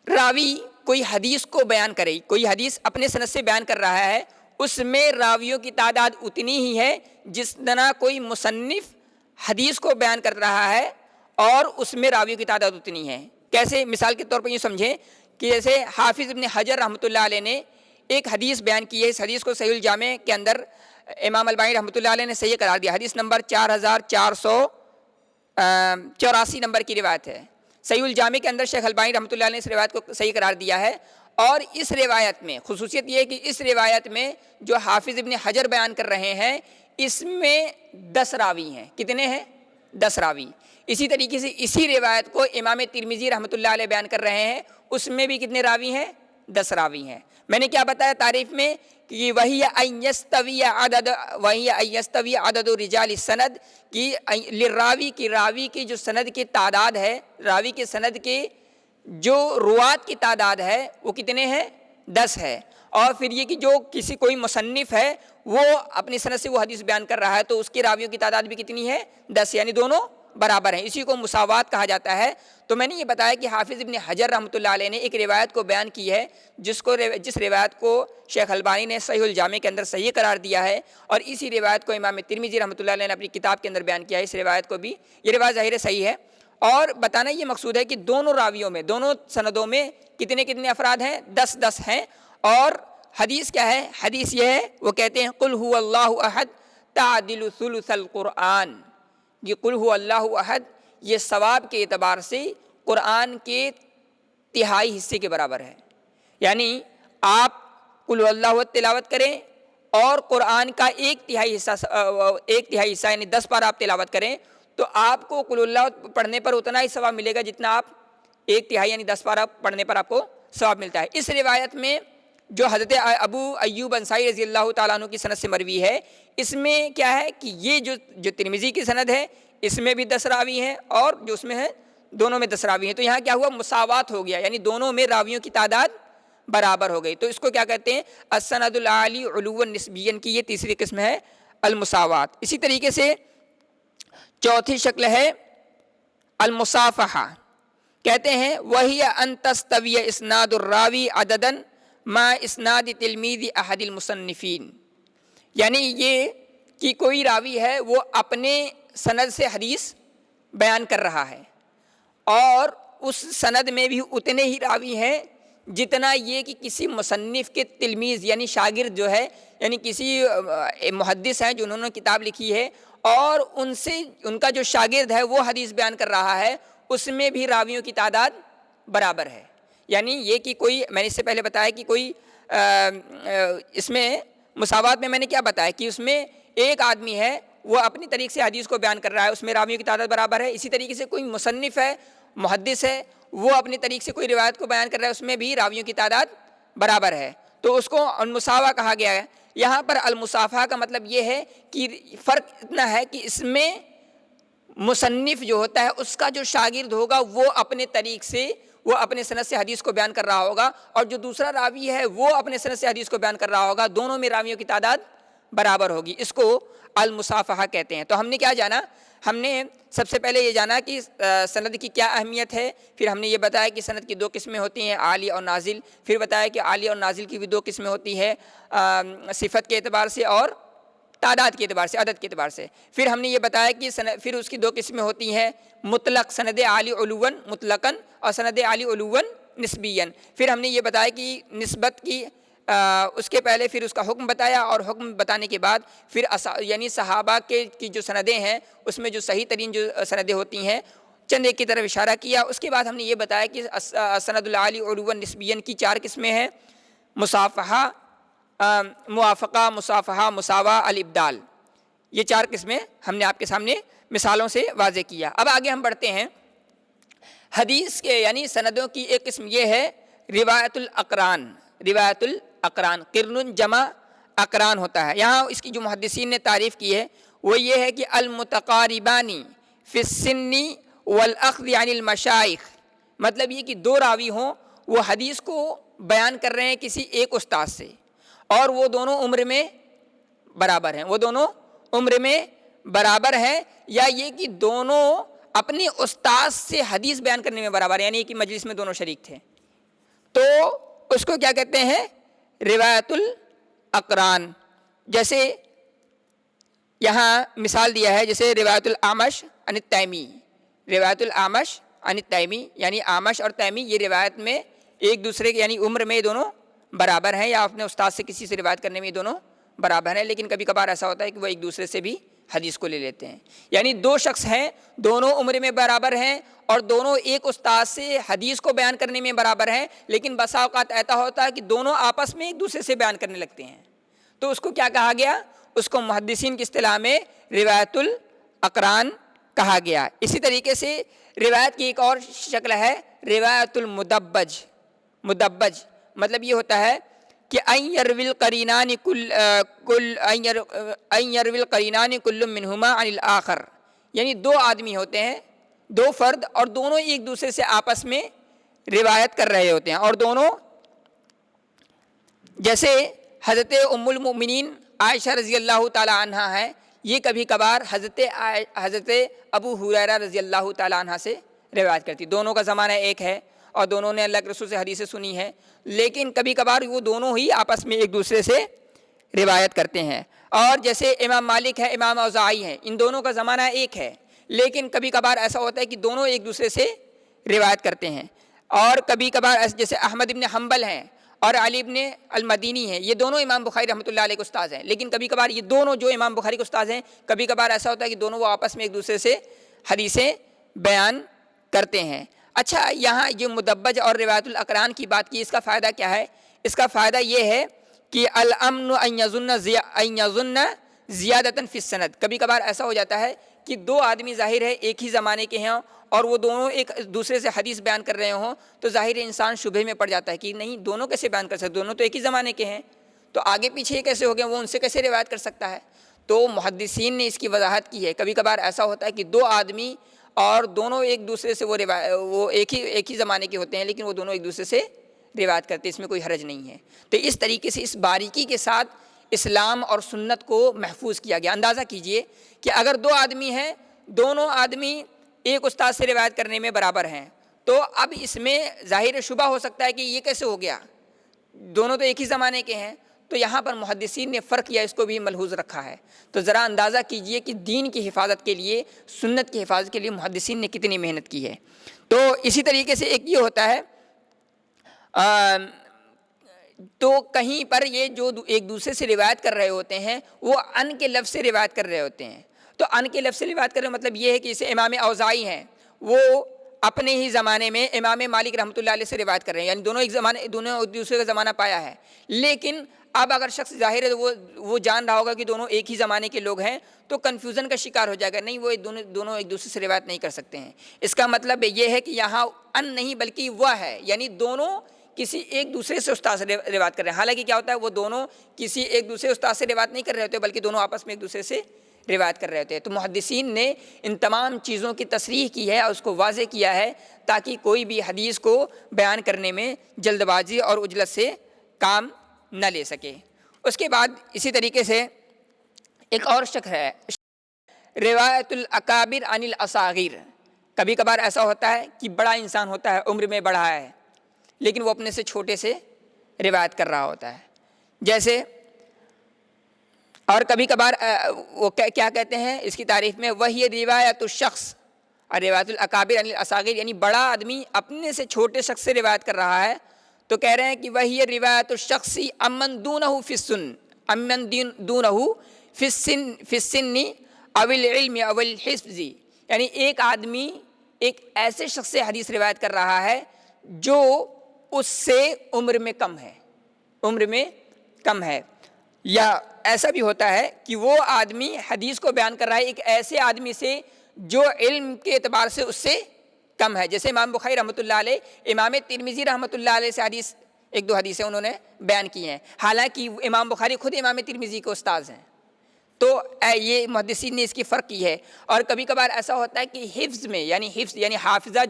راوی کوئی حدیث کو بیان کرے، کوئی حدیث اپنے سند سے بیان کر رہا ہے، اس میں راویوں کی تعداد اتنی ہی ہے جس طرح کوئی مصنف حدیث کو بیان کر رہا ہے اور اس میں راویوں کی تعداد اتنی ہے۔ کیسے؟ مثال کے طور پر یہ سمجھیں کہ جیسے حافظ ابن حجر رحمۃ اللہ علیہ نے ایک حدیث بیان کی ہے، اس حدیث کو صحیح الجامع کے اندر امام البانی رحمۃ اللہ علیہ نے صحیح قرار دیا، حدیث نمبر 4484 نمبر کی روایت ہے، صحیح الجامع کے اندر شیخ البانی رحمۃ اللہ علیہ نے اس روایت کو صحیح قرار دیا ہے۔ اور اس روایت میں خصوصیت یہ ہے کہ اس روایت میں جو حافظ ابن حجر بیان کر رہے ہیں اس میں 10 راوی ہیں۔ کتنے ہیں؟ 10 راوی۔ اسی طریقے سے اسی روایت کو امام ترمذی رحمۃ اللہ علیہ بیان کر رہے ہیں، اس میں بھی کتنے راوی ہیں؟ 10 راوی ہیں۔ میں نے کیا بتایا تعریف میں کہ وہی ان یستوی عدد رجال السند، کی للراوی کی راوی کی جو سند کی تعداد ہے، راوی کے سند کے جو روات کی تعداد ہے وہ کتنے ہیں؟ 10 ہے۔ اور پھر یہ کہ جو کوئی مصنف ہے وہ اپنی سند سے وہ حدیث بیان کر رہا ہے تو اس کے راویوں کی تعداد بھی کتنی ہے؟ 10، یعنی دونوں برابر ہیں، اسی کو مساوات کہا جاتا ہے۔ تو میں نے یہ بتایا کہ حافظ ابن حجر رحمۃ اللہ علیہ نے ایک روایت کو بیان کی ہے جس روایت کو شیخ البانی نے صحیح الجامع کے اندر صحیح قرار دیا ہے، اور اسی روایت کو امام ترمذی رحمۃ اللہ علیہ نے اپنی کتاب کے اندر بیان کیا ہے۔ اس روایت کو بھی، یہ روایت ظاہر صحیح ہے، اور بتانا یہ مقصود ہے کہ دونوں راویوں میں، دونوں سندوں میں کتنے افراد ہیں؟ 10 ہیں۔ اور حدیث کیا ہے؟ حدیث یہ ہے، وہ کہتے ہیں قل هو اللہ احد تعدل ثلث القرآن۔ یہ قل هو اللہ احد یہ ثواب کے اعتبار سے قرآن کے تہائی حصے کے برابر ہے۔ یعنی آپ قل هو اللہ احد تلاوت کریں اور قرآن کا ایک تہائی حصہ یعنی 10 بار آپ تلاوت کریں تو آپ کو قل اللہ پڑھنے پر اتنا ہی ثواب ملے گا جتنا آپ ایک تہائی یعنی 10 بار پڑھنے پر آپ کو ثواب ملتا ہے۔ اس روایت میں جو حضرت ابو ایوب انصاری رضی اللہ تعالیٰ عنہ کی سند سے مروی ہے، اس میں کیا ہے کہ یہ جو ترمذی کی سند ہے اس میں بھی 10 راوی ہیں، اور جو اس میں ہے دونوں میں 10 راوی ہیں۔ تو یہاں کیا ہوا؟ مساوات ہو گیا، یعنی دونوں میں راویوں کی تعداد برابر ہو گئی۔ تو اس کو کیا کہتے ہیں؟ السند العالی علوا نسبیا کی یہ تیسری قسم ہے، المساوات۔ اسی طریقے سے چوتھی شکل ہے المصافحہ، کہتے ہیں وہی ان تستوی اسناد الراوی عددا ما اسناد تلمیذ احد المصنفین، یعنی یہ کہ کوئی راوی ہے وہ اپنے سند سے حدیث بیان کر رہا ہے، اور اس سند میں بھی اتنے ہی راوی ہیں جتنا یہ کہ کسی مصنف کے تلمیذ یعنی شاگرد جو ہے، یعنی کسی محدث ہیں جنہوں نے کتاب لکھی ہے اور ان کا جو شاگرد ہے وہ حدیث بیان کر رہا ہے، اس میں بھی راویوں کی تعداد برابر ہے۔ یعنی یہ کہ کوئی، میں نے اس سے پہلے بتایا کہ کوئی اس میں مساوات میں نے کیا بتایا کہ اس میں ایک آدمی ہے وہ اپنی طریق سے حدیث کو بیان کر رہا ہے، اس میں راویوں کی تعداد برابر ہے۔ اسی طریقے سے کوئی مصنف ہے، محدث ہے، وہ اپنی طریق سے کوئی روایت کو بیان کر رہا ہے، اس میں بھی راویوں کی تعداد برابر ہے، تو اس کو المساوا کہا گیا ہے۔ یہاں پر المصافحہ کا مطلب یہ ہے کہ فرق اتنا ہے کہ اس میں مصنف جو ہوتا ہے اس کا جو شاگرد ہوگا وہ اپنے طریق سے، وہ اپنے سند سے حدیث کو بیان کر رہا ہوگا، اور جو دوسرا راوی ہے وہ اپنے سند سے حدیث کو بیان کر رہا ہوگا، دونوں میں راویوں کی تعداد برابر ہوگی۔ اس کو المصافحہ کہتے ہیں۔ تو ہم نے کیا جانا؟ ہم نے سب سے پہلے یہ جانا کہ سند کی کیا اہمیت ہے، پھر ہم نے یہ بتایا کہ سند کی 2 قسمیں ہوتی ہیں، عالی اور نازل، پھر بتایا کہ عالی اور نازل کی بھی 2 قسمیں ہوتی ہیں، صفت کے اعتبار سے اور تعداد کے اعتبار سے، عدد کے اعتبار سے۔ پھر ہم نے یہ بتایا کہ پھر اس کی 2 قسمیں ہوتی ہیں، مطلق سند عالی علواً مطلقاً اور سند عالی علواً نسبیاً۔ پھر ہم نے یہ بتایا کہ نسبت کی اس کے پہلے پھر اس کا حکم بتایا، اور حکم بتانے کے بعد پھر یعنی صحابہ کی جو سندیں ہیں اس میں جو صحیح ترین جو سندیں ہوتی ہیں چند ایک کی طرف اشارہ کیا۔ اس کے بعد ہم نے یہ بتایا کہ سند العالی علواً نسبیاً کی 4 قسمیں ہیں، مصافحہ، موافقہ، مصافحہ، مساوا، الابدال۔ یہ 4 قسمیں ہم نے آپ کے سامنے مثالوں سے واضح کیا۔ اب آگے ہم بڑھتے ہیں۔ حدیث کے یعنی سندوں کی ایک قسم یہ ہے روایت الاقران۔ روایت الاقران، قرن جمع اقران ہوتا ہے۔ یہاں اس کی جو محدثین نے تعریف کی ہے وہ یہ ہے کہ المتقاربان فی السن والاخذ عن المشائخ، مطلب یہ کہ 2 راوی ہوں، وہ حدیث کو بیان کر رہے ہیں کسی ایک استاد سے، اور وہ دونوں عمر میں برابر ہیں، وہ دونوں عمر میں برابر ہیں، یا یہ کہ دونوں اپنے استاد سے حدیث بیان کرنے میں برابر ہیں، یعنی کہ مجلس میں دونوں شریک تھے، تو اس کو کیا کہتے ہیں؟ روایت الاقران۔ جیسے یہاں مثال دیا ہے، جیسے روایت الاعمش عن التیمی، روایت الاعمش عن التیمی، یعنی اعمش اور تیمی یہ روایت میں ایک دوسرے کے یعنی عمر میں دونوں برابر ہیں، یا اپنے استاد سے کسی سے روایت کرنے میں دونوں برابر ہیں، لیکن کبھی کبھار ایسا ہوتا ہے کہ وہ ایک دوسرے سے بھی حدیث کو لے لیتے ہیں۔ یعنی 2 شخص ہیں، دونوں عمر میں برابر ہیں اور دونوں ایک استاد سے حدیث کو بیان کرنے میں برابر ہیں، لیکن بسا اوقات ایسا ہوتا ہے کہ دونوں آپس میں ایک دوسرے سے بیان کرنے لگتے ہیں، تو اس کو کیا کہا گیا؟ اس کو محدثین کی اصطلاح میں روایت الاقران کہا گیا۔ اسی طریقے سے روایت کی ایک اور شکل ہے روایت المدبج۔ مدبج مطلب یہ ہوتا ہے کہ ان یروی القرینان کل منہما عن الآخر، یعنی 2 آدمی ہوتے ہیں، 2 فرد، اور دونوں ایک دوسرے سے آپس میں روایت کر رہے ہوتے ہیں، اور دونوں جیسے حضرت ام المؤمنین عائشہ رضی اللہ تعالی عنہا ہے، یہ کبھی کبھار حضرت ابو ہریرہ رضی اللہ تعالیٰ عنہ سے روایت کرتی. دونوں کا زمانہ ایک ہے اور دونوں نے اللہ کے رسول سے حدیثیں سنی ہیں, لیکن کبھی کبھار وہ دونوں ہی آپس میں ایک دوسرے سے روایت کرتے ہیں. اور جیسے امام مالک ہے, امام اوزاعی ہیں, ان دونوں کا زمانہ ایک ہے, لیکن کبھی کبھار ایسا ہوتا ہے کہ دونوں ایک دوسرے سے روایت کرتے ہیں. اور کبھی کبھار جیسے احمد ابن حنبل ہیں اور علی ابن المدینی ہیں, یہ دونوں امام بخاری رحمۃ اللہ علیہ کے استاد ہیں, لیکن کبھی کبھار یہ دونوں جو امام بخاری کے استاد ہیں, کبھی کبھار ایسا ہوتا ہے کہ دونوں وہ آپس میں ایک دوسرے سے حدیثیں بیان کرتے ہیں. اچھا, یہاں جو مدبج اور روایت الاقران کی بات کی, اس کا فائدہ کیا ہے؟ اس کا فائدہ یہ ہے کہ الامن ان یظن زیادتاً فی السند. کبھی کبھار ایسا ہو جاتا ہے کہ دو آدمی ظاہر ہے ایک ہی زمانے کے ہیں اور وہ دونوں ایک دوسرے سے حدیث بیان کر رہے ہوں, تو ظاہر انسان شبہ میں پڑ جاتا ہے کہ نہیں, دونوں کیسے بیان کر سکتے, دونوں تو ایک ہی زمانے کے ہیں, تو آگے پیچھے کیسے ہو گئے, وہ ان سے کیسے روایت کر سکتا ہے؟ تو محدثین نے اس کی وضاحت کی ہے. کبھی کبھار ایسا ہوتا ہے کہ دو آدمی اور دونوں ایک دوسرے سے وہ ایک ہی زمانے کے ہوتے ہیں, لیکن وہ دونوں ایک دوسرے سے روایت کرتے ہیں, اس میں کوئی حرج نہیں ہے. تو اس طریقے سے اس باریکی کے ساتھ اسلام اور سنت کو محفوظ کیا گیا. اندازہ کیجئے کہ اگر دو آدمی ہیں, دونوں آدمی ایک استاد سے روایت کرنے میں برابر ہیں, تو اب اس میں ظاہر شبہ ہو سکتا ہے کہ یہ کیسے ہو گیا, دونوں تو ایک ہی زمانے کے ہیں. تو یہاں پر محدثین نے فرق کیا, اس کو بھی ملحوظ رکھا ہے. تو ذرا اندازہ کیجئے کہ دین کی حفاظت کے لیے, سنت کی حفاظت کے لیے محدثین نے کتنی محنت کی ہے. تو اسی طریقے سے ایک یہ ہوتا ہے, تو کہیں پر یہ جو ایک دوسرے سے روایت کر رہے ہوتے ہیں وہ ان کے لفظ سے روایت کر رہے ہوتے ہیں. تو ان کے لفظ سے روایت کرنے کا مطلب یہ ہے کہ جیسے امام اوزاعی ہیں, وہ اپنے ہی زمانے میں امام مالک رحمۃ اللہ علیہ سے روایت کر رہے ہیں, یعنی دونوں ایک دوسرے کا زمانہ پایا ہے. لیکن اب اگر شخص ظاہر ہے وہ جان رہا ہوگا کہ دونوں ایک ہی زمانے کے لوگ ہیں, تو کنفیوژن کا شکار ہو جائے گا, نہیں وہ دونوں ایک دوسرے سے روایت نہیں کر سکتے ہیں. اس کا مطلب یہ ہے کہ یہاں ان نہیں بلکہ وہ ہے, یعنی دونوں کسی ایک دوسرے سے استاد سے روایت کر رہے ہیں. حالانکہ کیا ہوتا ہے, وہ دونوں کسی ایک دوسرے استاد سے روایت نہیں کر رہے ہوتے, بلکہ دونوں آپس میں ایک دوسرے سے روایت کر رہے ہوتے ہیں. تو محدثین نے ان تمام چیزوں کی تصریح کی ہے اور اس کو واضح کیا ہے, تاکہ کوئی بھی حدیث کو بیان کرنے میں جلد بازی اور عجلت سے کام نہ لے سکے. اس کے بعد اسی طریقے سے ایک اور شک ہے, روایت الاکابر عن الاصاغر. کبھی کبھار ایسا ہوتا ہے کہ بڑا انسان ہوتا ہے, عمر میں بڑا ہے, لیکن وہ اپنے سے چھوٹے سے روایت کر رہا ہوتا ہے. جیسے اور کبھی کبھار وہ کیا کہتے ہیں اس کی تعریف میں, وہی روایت الشخص اور روایت الاکابر عن الاصاغر, یعنی بڑا آدمی اپنے سے چھوٹے شخص سے روایت کر رہا ہے, تو کہہ رہے ہیں کہ وہی روایت الشخص امن دونہ فی السن, امن دونہ فی السن او العلم او الحفظ. یعنی ایک آدمی ایک ایسے شخص سے حدیث روایت کر رہا ہے جو اس سے عمر میں کم ہے. یا ایسا بھی ہوتا ہے کہ وہ آدمی حدیث کو بیان کر رہا ہے ایک ایسے آدمی سے جو علم کے اعتبار سے اس سے کم ہے. جیسے امام بخاری رحمۃ اللہ علیہ, امام ترمذی رحمۃ اللہ علیہ سے ایک دو حدیثیں انہوں نے بیان کی ہیں, حالانکہ امام بخاری خود امام ترمذی کے استاذ ہیں. تو یہ محدثین نے اس کی فرق کی ہے. اور کبھی کبھار ایسا ہوتا ہے کہ حفظ میں, یعنی حافظہ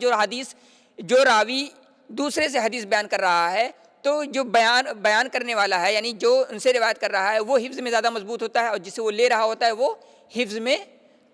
جو راوی دوسرے سے حدیث بیان کر رہا ہے, تو جو بیان کرنے والا ہے, یعنی جو ان سے روایت کر رہا ہے, وہ حفظ میں زیادہ مضبوط ہوتا ہے, اور جسے وہ لے رہا ہوتا ہے وہ حفظ میں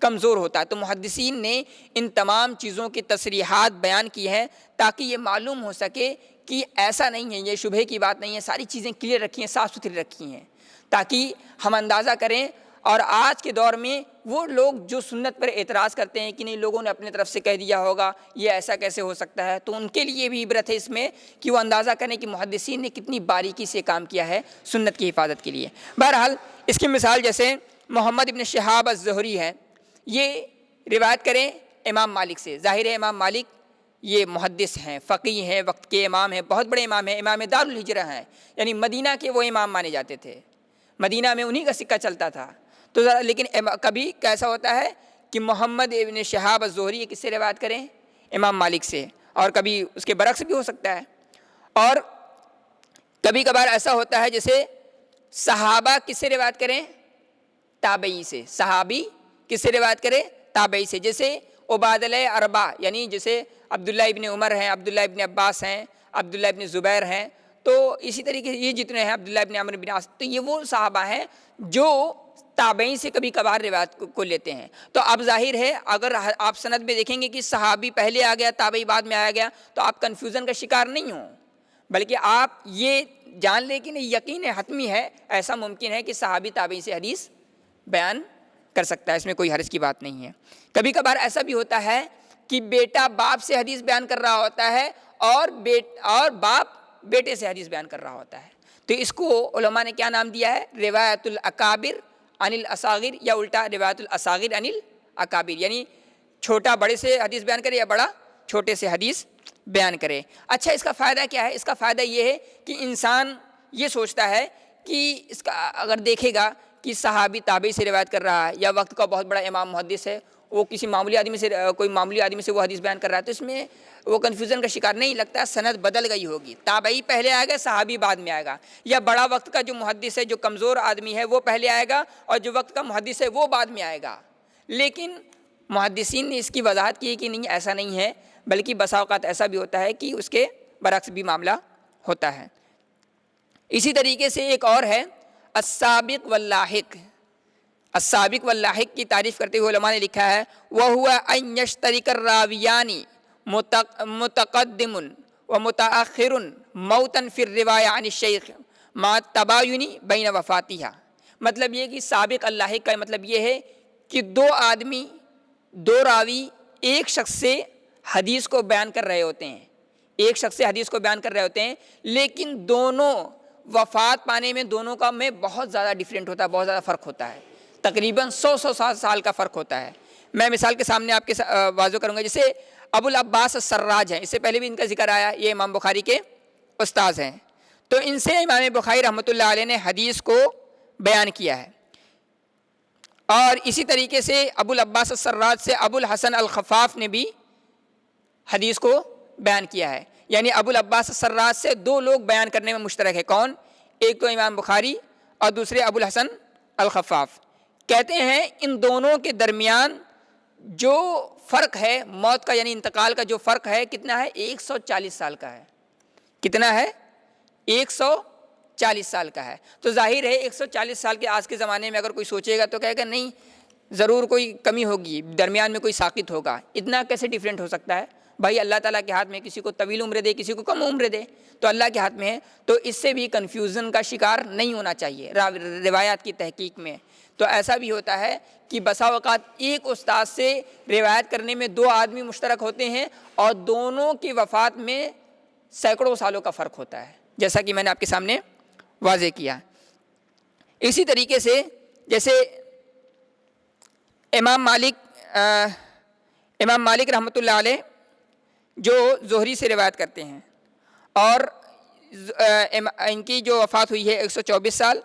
کمزور ہوتا ہے. تو محدثین نے ان تمام چیزوں کی تصریحات بیان کی ہیں تاکہ یہ معلوم ہو سکے کہ ایسا نہیں ہے, یہ شبہ کی بات نہیں ہے, ساری چیزیں کلیئر رکھی ہیں, صاف ستھری رکھی ہیں, تاکہ ہم اندازہ کریں. اور آج کے دور میں وہ لوگ جو سنت پر اعتراض کرتے ہیں کہ نہیں لوگوں نے اپنے طرف سے کہہ دیا ہوگا, یہ ایسا کیسے ہو سکتا ہے, تو ان کے لیے بھی عبرت ہے اس میں کہ وہ اندازہ کریں کہ محدثین نے کتنی باریکی سے کام کیا ہے سنت کی حفاظت کے لیے. بہرحال اس کی مثال جیسے محمد ابن شہاب الزہری ہے, یہ روایت کریں امام مالک سے. ظاہر ہے امام مالک یہ محدث ہیں, فقیہ ہیں, وقت کے امام ہیں, بہت بڑے امام ہیں, امام دار الہجرہ ہیں, یعنی مدینہ کے وہ امام مانے جاتے تھے, مدینہ میں انہی کا سکہ چلتا تھا. تو لیکن کبھی کیسا ہوتا ہے کہ محمد ابن شہاب الزہری کس سے روایت کریں, امام مالک سے, اور کبھی اس کے برعکس بھی ہو سکتا ہے. اور کبھی کبھار ایسا ہوتا ہے جیسے صحابہ کس سے روایت کریں, تابعی سے. صحابی کس سے روایت کریں, تابعی سے. جیسے عبادلہ اربع, یعنی جیسے عبداللہ ابن عمر ہیں, عبداللہ ابن عباس ہیں, عبداللہ ابن زبیر ہیں, تو اسی طریقے سے یہ جتنے ہیں, عبداللہ ابن عمرو بن عاص, تو یہ وہ صحابہ ہیں جو تابعین سے کبھی کبھار روایت کو لیتے ہیں. تو اب ظاہر ہے اگر آپ سند میں دیکھیں گے کہ صحابی پہلے آ گیا تابعی بعد میں آیا گیا تو آپ کنفیوژن کا شکار نہیں ہوں، بلکہ آپ یہ جان لیں کہ نہیں یقین ہے، حتمی ہے، ایسا ممکن ہے کہ صحابی تابعی سے حدیث بیان کر سکتا ہے، اس میں کوئی حرج کی بات نہیں ہے. کبھی کبھار ایسا بھی ہوتا ہے کہ بیٹا باپ سے حدیث بیان کر رہا ہوتا ہے اور باپ بیٹے سے حدیث بیان کر رہا ہوتا ہے، تو اس کو علماء نے کیا نام دیا ہے؟ روایت الاکابر عن الاصاغر، یا الٹا روایت الاصاغر عن الاکابر، یعنی چھوٹا بڑے سے حدیث بیان کرے یا بڑا چھوٹے سے حدیث بیان کرے. اچھا، اس کا فائدہ کیا ہے؟ اس کا فائدہ یہ ہے کہ انسان یہ سوچتا ہے کہ اس کا اگر دیکھے گا کہ صحابی تابعی سے روایت کر رہا ہے یا وقت کا بہت بڑا امام محدث ہے، وہ کسی معمولی آدمی سے وہ حدیث بیان کر رہا ہے، تو اس میں وہ کنفیوژن کا شکار نہیں لگتا. سند بدل گئی ہوگی، تابعی پہلے آئے گا، صحابی بعد میں آئے گا، یا بڑا وقت کا جو محدث ہے، جو کمزور آدمی ہے، وہ پہلے آئے گا اور جو وقت کا محدث ہے وہ بعد میں آئے گا. لیکن محدثین نے اس کی وضاحت کی ہے کہ نہیں، ایسا نہیں ہے، بلکہ بسا اوقات ایسا بھی ہوتا ہے کہ اس کے برعکس بھی معاملہ ہوتا ہے. اسی طریقے سے ایک اور ہے السابق واللاحق. السابق واللاحق کی تعریف کرتے ہوئے علماء نے لکھا ہے وَهُوَ أَن يَشْتَرِكَ الرَّاوِيَانِ مُتَقَدِّمٌ وَمُتَأَخِّرٌ مَوْتًا فِي الرِّوَايَةِ عَنِ الشَّيْخِ مَعَ التَّبَايُنِ بَيْنَ وَفَاتِهَا. مطلب یہ کہ سابق اللاحق کا مطلب یہ ہے کہ دو راوی ایک شخص سے حدیث کو بیان کر رہے ہوتے ہیں، لیکن دونوں وفات پانے میں دونوں کا میں بہت زیادہ ڈیفرنٹ ہوتا ہے، بہت زیادہ فرق ہوتا ہے، تقریباً 100 سال کا فرق ہوتا ہے. میں مثال کے سامنے آپ کے واضح کروں گا. جیسے ابو العباس السراج ہیں، اس سے پہلے بھی ان کا ذکر آیا، یہ امام بخاری کے استاذ ہیں. تو ان سے امام بخاری رحمۃ اللہ علیہ نے حدیث کو بیان کیا ہے. اور اسی طریقے سے ابو العباس السراج سے ابو الحسن الخفاف نے بھی حدیث کو بیان کیا ہے. یعنی ابو العباس السراج سے دو لوگ بیان کرنے میں مشترک ہے. کون؟ ایک تو امام بخاری اور دوسرے ابو الحسن الخفاف. کہتے ہیں ان دونوں کے درمیان جو فرق ہے موت کا، یعنی انتقال کا جو فرق ہے، کتنا ہے؟ 140 سال کا ہے. کتنا ہے؟ 140 سال کا ہے. تو ظاہر ہے 140 سال کے آج کے زمانے میں اگر کوئی سوچے گا تو کہے گا نہیں، ضرور کوئی کمی ہوگی، درمیان میں کوئی ساقط ہوگا. اتنا کیسے ڈیفرنٹ ہو سکتا ہے؟ بھائی اللہ تعالیٰ کے ہاتھ میں، کسی کو طویل عمر دے، کسی کو کم عمر دے، تو اللہ کے ہاتھ میں ہے. تو اس سے بھی کنفیوژن کا شکار نہیں ہونا چاہیے روایات کی تحقیق میں. تو ایسا بھی ہوتا ہے کہ بسا اوقات ایک استاد سے روایت کرنے میں دو آدمی مشترک ہوتے ہیں اور دونوں کی وفات میں سینکڑوں سالوں کا فرق ہوتا ہے، جیسا کہ میں نے آپ کے سامنے واضح کیا. اسی طریقے سے جیسے امام مالک رحمۃ اللہ علیہ جو زہری سے روایت کرتے ہیں، اور ان کی جو وفات ہوئی ہے 124 سال،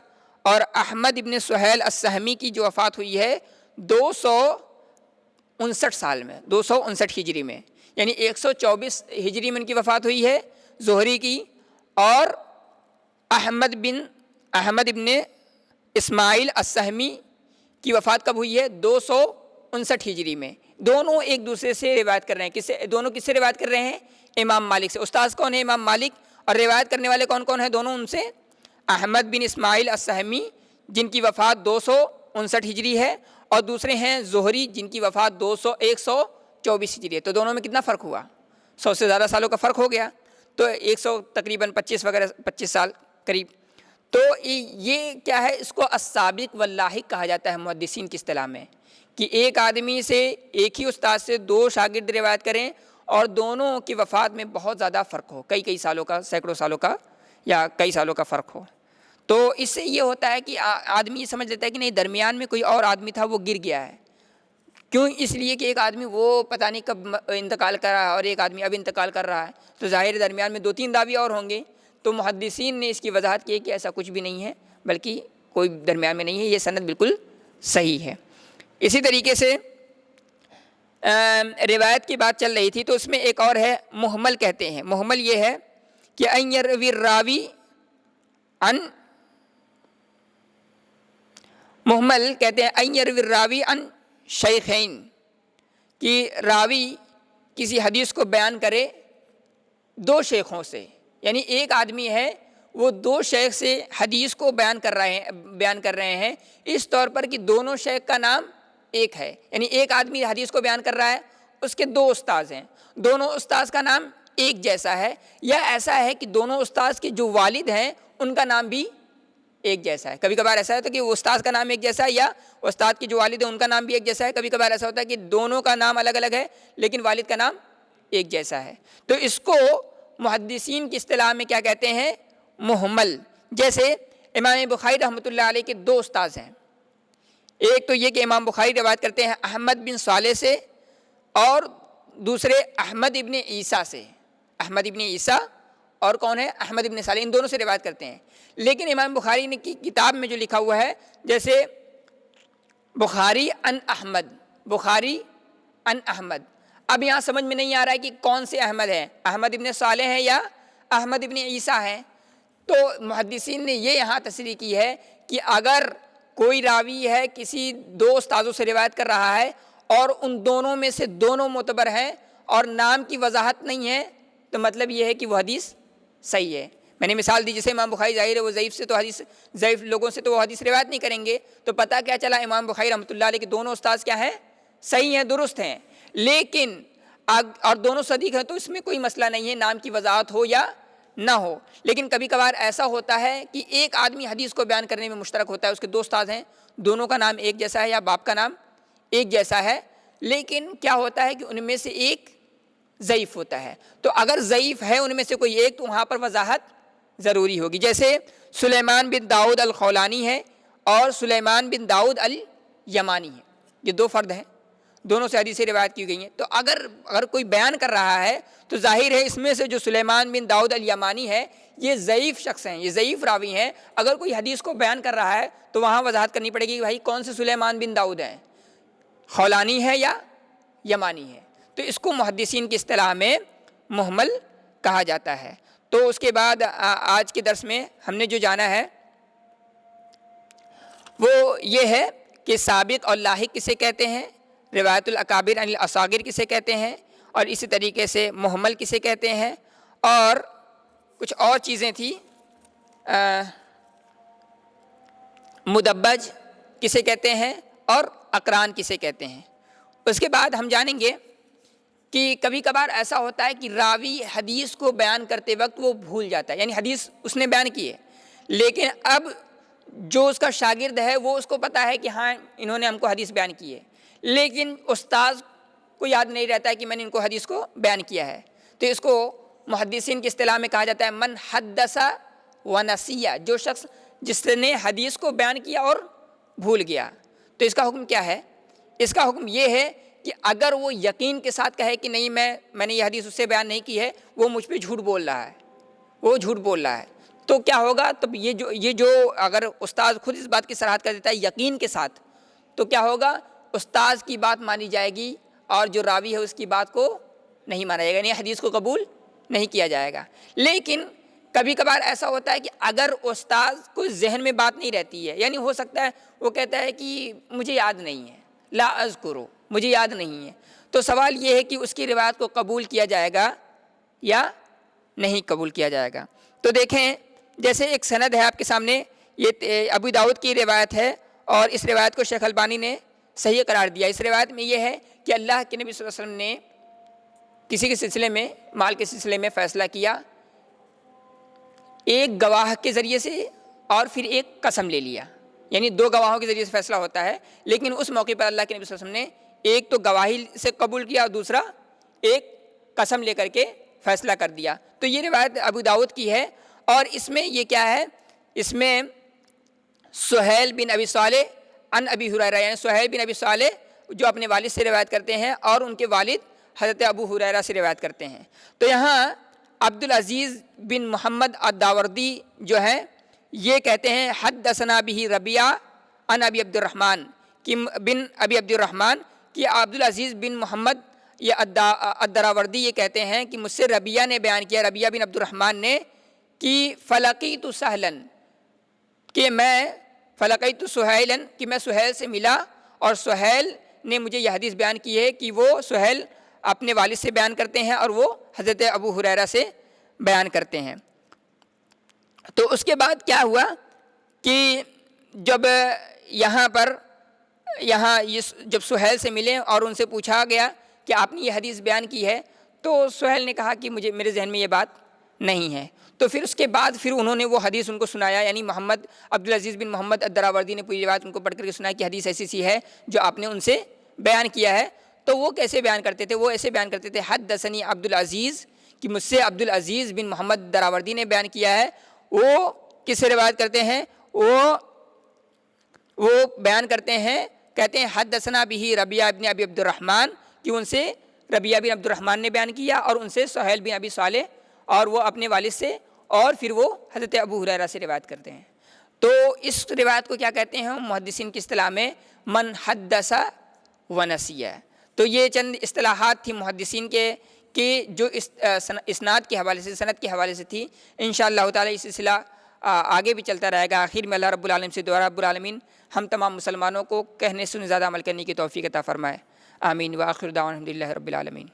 اور احمد ابن سہیل السہمی کی جو وفات ہوئی ہے 259 سال میں، 259 ہجری میں، یعنی 124 ہجری میں ان کی وفات ہوئی ہے زہری کی. اور احمد ابن اسماعیل السہمی کی وفات کب ہوئی ہے؟ 259 ہجری میں. دونوں ایک دوسرے سے روایت کر رہے ہیں. دونوں کس سے روایت کر رہے ہیں؟ امام مالک سے. استاذ کون ہے؟ امام مالک. اور روایت کرنے والے کون کون ہیں دونوں ان سے؟ احمد بن اسماعیل السہمی جن کی وفات 259 ہجری ہے، اور دوسرے ہیں زہری جن کی وفات 124 ہجری ہے. تو دونوں میں کتنا فرق ہوا؟ 100 سے زیادہ سالوں کا فرق ہو گیا. تو 100 تقریباً 25 سال قریب. تو یہ کیا ہے؟ اس کو السابق واللاحق کہا جاتا ہے محدثین کی اصطلاح میں، کہ ایک آدمی سے، ایک ہی استاد سے دو شاگرد روایت کریں اور دونوں کی وفات میں بہت زیادہ فرق ہو، کئی سالوں کا، سینکڑوں سالوں کا یا کئی سالوں کا فرق ہو. تو اس سے یہ ہوتا ہے کہ آدمی یہ سمجھ لیتا ہے کہ نہیں، درمیان میں کوئی اور آدمی تھا وہ گر گیا ہے. کیوں؟ اس لیے کہ ایک آدمی وہ پتہ نہیں کب انتقال کر رہا ہے اور ایک آدمی اب انتقال کر رہا ہے، تو ظاہر درمیان میں 2-3 راوی اور ہوں گے. تو محدثین نے اس کی وضاحت کی کہ ایسا کچھ بھی نہیں ہے، بلکہ کوئی درمیان میں نہیں ہے، یہ سند بالکل صحیح ہے. اسی طریقے سے روایت کی بات چل رہی تھی، تو اس میں ایک اور ہے محمل کہتے ہیں. محمل یہ ہے کہ ان یروی الراوی ان، محمل کہتے ہیں ان یروی الراوی ان شیخین، کہ راوی کسی حدیث کو بیان کرے دو شیخوں سے. یعنی ایک آدمی ہے وہ دو شیخ سے حدیث کو بیان کر رہے ہیں اس طور پر کہ دونوں شیخ کا نام ایک ہے، یعنی ایک آدمی حدیث کو بیان کر رہا ہے، اس کے دو استاذ ہیں، دونوں استاذ کا نام ایک جیسا ہے، یا ایسا ہے کہ دونوں استاذ کے جو والد ہیں ان کا نام بھی ایک جیسا ہے۔ کبھی کبھار ایسا ہوتا ہے کہ وہ استاذ کا نام ایک جیسا ہے یا استاد کے جو والد ہیں ان کا نام بھی ایک جیسا ہے، کبھی کبھار ایسا ہوتا ہے کہ دونوں کا نام الگ الگ ہے لیکن والد کا نام ایک جیسا ہے، تو اس کو محدثین کی اصطلاح میں کیا کہتے ہیں؟ محمل۔ جیسے امام بخاری رحمۃ اللہ علیہ کے دو استاذ ہیں، ایک تو یہ کہ امام بخاری روایت کرتے ہیں احمد بن صالح سے، اور دوسرے احمد ابن عیسیٰ سے۔ احمد ابن عیسیٰ اور کون ہے؟ احمد ابن صالح، ان دونوں سے روایت کرتے ہیں۔ لیکن امام بخاری نے کی کتاب میں جو لکھا ہوا ہے، جیسے بخاری ان احمد، بخاری ان احمد، اب یہاں سمجھ میں نہیں آ رہا ہے کہ کون سے احمد ہیں، احمد ابن صالح ہیں یا احمد ابن عیسیٰ ہیں۔ تو محدثین نے یہ یہاں تصریح کی ہے کہ اگر کوئی راوی ہے کسی دو استاذوں سے روایت کر رہا ہے اور ان دونوں میں سے دونوں معتبر ہیں اور نام کی وضاحت نہیں ہے، تو مطلب یہ ہے کہ وہ حدیث صحیح ہے۔ میں نے مثال دی، جیسے امام بخاری ظاہر ہے وہ ضعیف لوگوں سے تو وہ حدیث روایت نہیں کریں گے، تو پتہ کیا چلا امام بخاری رحمۃ اللہ علیہ کے دونوں استاذ کیا ہیں؟ صحیح ہیں، درست ہیں، لیکن اور دونوں صدیق ہیں، تو اس میں کوئی مسئلہ نہیں ہے نام کی وضاحت ہو یا نہ ہو۔ لیکن کبھی کبھار ایسا ہوتا ہے کہ ایک آدمی حدیث کو بیان کرنے میں مشترک ہوتا ہے، اس کے دو استاذ ہیں، دونوں کا نام ایک جیسا ہے یا باپ کا نام ایک جیسا ہے، لیکن کیا ہوتا ہے کہ ان میں سے ایک ضعیف ہوتا ہے، تو اگر ضعیف ہے ان میں سے کوئی ایک تو وہاں پر وضاحت ضروری ہوگی۔ جیسے سلیمان بن داؤد الخولانی ہے اور سلیمان بن داؤد الیمانی ہے، یہ دو فرد ہیں، دونوں سے حدیثیں روایت کی گئی ہیں، تو اگر کوئی بیان کر رہا ہے تو ظاہر ہے اس میں سے جو سلیمان بن داؤد الیمانی ہے یہ ضعیف شخص ہیں، یہ ضعیف راوی ہیں، اگر کوئی حدیث کو بیان کر رہا ہے تو وہاں وضاحت کرنی پڑے گی کہ بھائی کون سے سلیمان بن داؤد ہیں، خولانی ہے یا یمانی ہے، تو اس کو محدثین کی اصطلاح میں محمل کہا جاتا ہے۔ تو اس کے بعد آج کے درس میں ہم نے جو جانا ہے وہ یہ ہے کہ سابق اور لاحق کسے کہتے ہیں، روایت الاکابر عن الاصاغر کسے کہتے ہیں، اور اسی طریقے سے محمل کسے کہتے ہیں، اور کچھ اور چیزیں تھیں، مدبج کسے کہتے ہیں اور اقران کسے کہتے ہیں۔ اس کے بعد ہم جانیں گے کہ کبھی کبھار ایسا ہوتا ہے کہ راوی حدیث کو بیان کرتے وقت وہ بھول جاتا ہے، یعنی حدیث اس نے بیان کی ہے لیکن اب جو اس کا شاگرد ہے وہ اس کو پتہ ہے کہ ہاں انہوں نے ہم کو حدیث بیان کی ہے، لیکن استاذ کو یاد نہیں رہتا ہے کہ میں نے ان کو حدیث کو بیان کیا ہے، تو اس کو محدثین کی اصطلاح میں کہا جاتا ہے من حدث ونسیہ، جو شخص جس نے حدیث کو بیان کیا اور بھول گیا۔ تو اس کا حکم کیا ہے؟ اس کا حکم یہ ہے کہ اگر وہ یقین کے ساتھ کہے کہ نہیں میں نے یہ حدیث اس سے بیان نہیں کی ہے، وہ مجھ پہ جھوٹ بول رہا ہے، وہ جھوٹ بول رہا ہے، تو کیا ہوگا؟ تو یہ جو اگر استاذ خود اس بات کی صراحت کر دیتا ہے یقین کے ساتھ، تو کیا ہوگا؟ استاذ کی بات مانی جائے گی اور جو راوی ہے اس کی بات کو نہیں مانا جائے گا، یعنی حدیث کو قبول نہیں کیا جائے گا۔ لیکن کبھی کبھار ایسا ہوتا ہے کہ اگر استاذ کو ذہن میں بات نہیں رہتی ہے، یعنی ہو سکتا ہے وہ کہتا ہے کہ مجھے یاد نہیں ہے، لا اذکرو، مجھے یاد نہیں ہے، تو سوال یہ ہے کہ اس کی روایت کو قبول کیا جائے گا یا نہیں قبول کیا جائے گا۔ تو دیکھیں جیسے ایک سند ہے آپ کے سامنے، یہ ابو داؤد کی روایت ہے اور اس روایت کو شیخ البانی نے صحیح قرار دیا۔ اس روایت میں یہ ہے کہ اللہ کے نبی صلی اللہ علیہ وسلم نے کسی کے سلسلے میں، مال کے سلسلے میں فیصلہ کیا، ایک گواہ کے ذریعے سے اور پھر ایک قسم لے لیا، یعنی دو گواہوں کے ذریعے سے فیصلہ ہوتا ہے، لیکن اس موقع پر اللہ کے نبی صلی اللہ علیہ وسلم نے ایک تو گواہی سے قبول کیا اور دوسرا ایک قسم لے کر کے فیصلہ کر دیا۔ تو یہ روایت ابو داؤد کی ہے، اور اس میں یہ کیا ہے؟ اس میں سہیل بن ابی صالح عن ابی ہریرہ، یعنی سہیل بن ابی صالح جو اپنے والد سے روایت کرتے ہیں اور ان کے والد حضرت ابو ہریرہ سے روایت کرتے ہیں۔ تو یہاں عبدالعزیز بن محمد الداوردی جو ہے یہ کہتے ہیں حدثنا به ربیعہ عن ابی عبد الرحمن بن ابی عبد الرحمن، کہ عبدالعزیز بن محمد یہ الدراوردی یہ کہتے ہیں کہ مجھ سے ربیعہ نے بیان کیا، ربیعہ بن عبد الرحمن نے، کہ فلقیت سہلا، کہ میں فلقیت سہیلا، کہ میں سہیل سے ملا اور سہیل نے مجھے یہ حدیث بیان کی ہے کہ وہ سہیل اپنے والد سے بیان کرتے ہیں اور وہ حضرت ابو ہریرہ سے بیان کرتے ہیں۔ تو اس کے بعد کیا ہوا کہ جب یہاں جب سہیل سے ملے اور ان سے پوچھا گیا کہ آپ نے یہ حدیث بیان کی ہے، تو سہیل نے کہا کہ میرے ذہن میں یہ بات نہیں ہے۔ تو پھر اس کے بعد انہوں نے وہ حدیث ان کو سنایا، یعنی محمد عبدالعزیز بن محمد الدراوردی نے پوری روایت ان کو پڑھ کر کے سنایا کہ حدیث ایسی سی ہے جو آپ نے ان سے بیان کیا ہے۔ تو وہ کیسے بیان کرتے تھے؟ وہ ایسے بیان کرتے تھے، حدثنی عبدالعزیز، کہ مجھ سے عبدالعزیز بن محمد الدراوردی نے بیان کیا ہے۔ وہ کس سے روایت کرتے ہیں؟ وہ بیان کرتے ہیں، کہتے ہیں حدثنا بہ ربیعہ بن ابی عبد الرحمن، کہ ان سے ربیعہ بن عبد الرحمن نے بیان کیا، اور ان سے سہیل بن ابی صالح، اور وہ اپنے والد سے، اور پھر وہ حضرت ابو ہریرہ سے روایت کرتے ہیں۔ تو اس روایت کو کیا کہتے ہیں محدثین کی اصطلاح میں؟ من حدث ونسیہ۔ تو یہ چند اصطلاحات تھی محدثین کے کہ جو اسناد کے حوالے سے، سند کے حوالے سے تھی۔ انشاءاللہ تعالی یہ سلسلہ آگے بھی چلتا رہے گا۔ آخر میں اللہ رب العالمین سے دعا رب العالمین ہم تمام مسلمانوں کو کہنے سے زیادہ عمل کرنے کی توفیق عطا فرمائے، آمین۔ وآخر دعوانا الحمدللہ رب العالمین۔